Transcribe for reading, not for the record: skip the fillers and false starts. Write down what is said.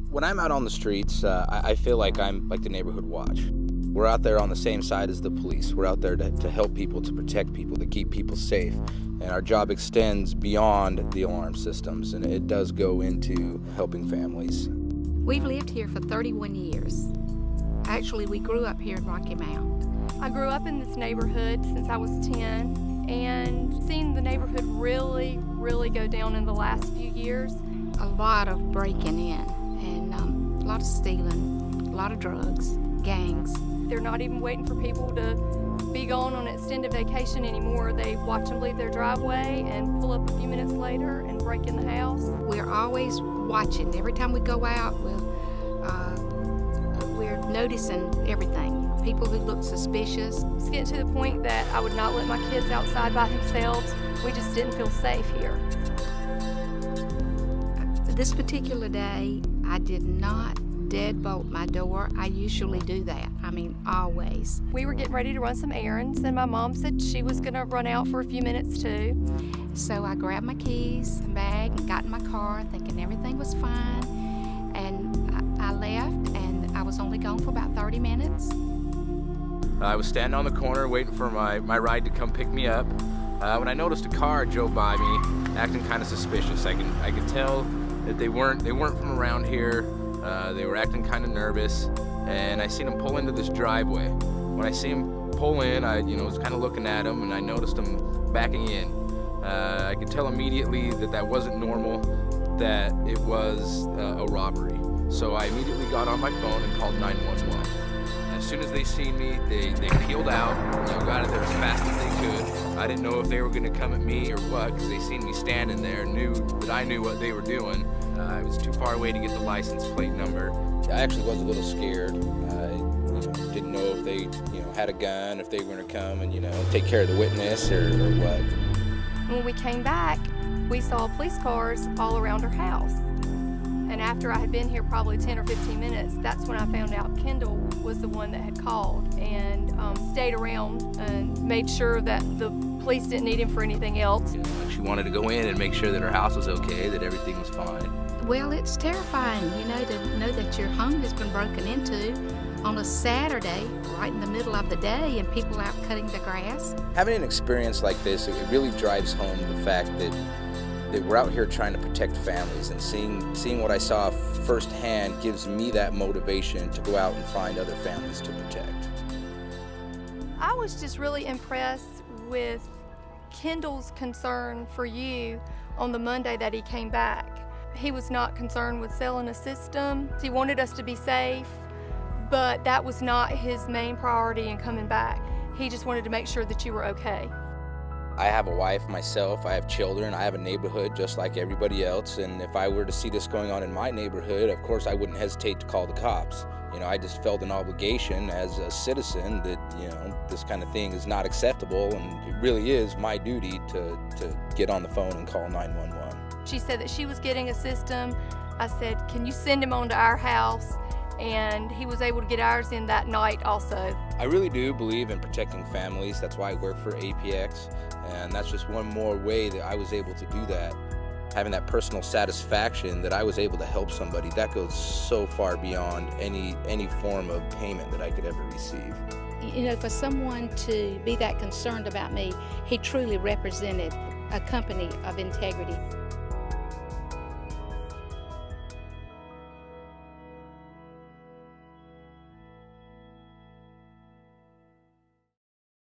When I'm out on the streets, I feel like I'm like the neighborhood watch. We're out there on the same side as the police. We're out there to help people, to protect people, to keep people safe. And our job extends beyond the alarm systems, and it does go into helping families. We've lived here for 31 years. Actually, we grew up here in Rocky Mount. I grew up in this neighborhood since I was 10, and seen the neighborhood really go down in the last few years. A lot of breaking in, and a lot of stealing, a lot of drugs, gangs. They're not even waiting for people to be gone on an extended vacation anymore. They watch them leave their driveway and pull up a few minutes later and break in the house. We're always watching. Every time we go out, we're noticing everything. People who look suspicious. It's getting to the point that I would not let my kids outside by themselves. We just didn't feel safe here. This particular day, I did not deadbolt my door. I usually do that. I mean, always. We were getting ready to run some errands, and my mom said she was going to run out for a few minutes too. So I grabbed my keys and bag and got in my car thinking everything was fine. And I left, and I was only gone for about 30 minutes. I was standing on the corner waiting for my ride to come pick me up. When I noticed a car drove by me, acting kind of suspicious. I could tell that they weren't from around here. They were acting kind of nervous, and I seen them pull into this driveway. When I see them pull in, I was kind of looking at them, and I noticed them backing in. I could tell immediately that wasn't normal, that it was a robbery. So I immediately got on my phone and called 911. As soon as they seen me, they peeled out, got out there as fast as they could. I didn't know if they were gonna come at me or what, because they seen me standing there, knew that I knew what they were doing. I was too far away to get the license plate number. I actually was a little scared. I didn't know if they had a gun, if they were gonna come and take care of the witness or what. When we came back, we saw police cars all around our house. And after I had been here probably 10 or 15 minutes, that's when I found out Kendall was the one that had called and stayed around and made sure that the police didn't need him for anything else. She wanted to go in and make sure that her house was okay, that everything was fine. Well, it's terrifying, to know that your home has been broken into on a Saturday, right in the middle of the day, and people out cutting the grass. Having an experience like this, it really drives home the fact that we're out here trying to protect families, and seeing what I saw firsthand gives me that motivation to go out and find other families to protect. I was just really impressed with Kendall's concern for you on the Monday that he came back. He was not concerned with selling a system. He wanted us to be safe, but that was not his main priority in coming back. He just wanted to make sure that you were okay. I have a wife myself, I have children, I have a neighborhood just like everybody else, and if I were to see this going on in my neighborhood, of course I wouldn't hesitate to call the cops. I just felt an obligation as a citizen that, this kind of thing is not acceptable, and it really is my duty to get on the phone and call 911. She said that she was getting a system. I said, can you send him on to our house? And he was able to get ours in that night also. I really do believe in protecting families. That's why I work for APX, and that's just one more way that I was able to do that. Having that personal satisfaction that I was able to help somebody, that goes so far beyond any form of payment that I could ever receive. For someone to be that concerned about me, he truly represented a company of integrity.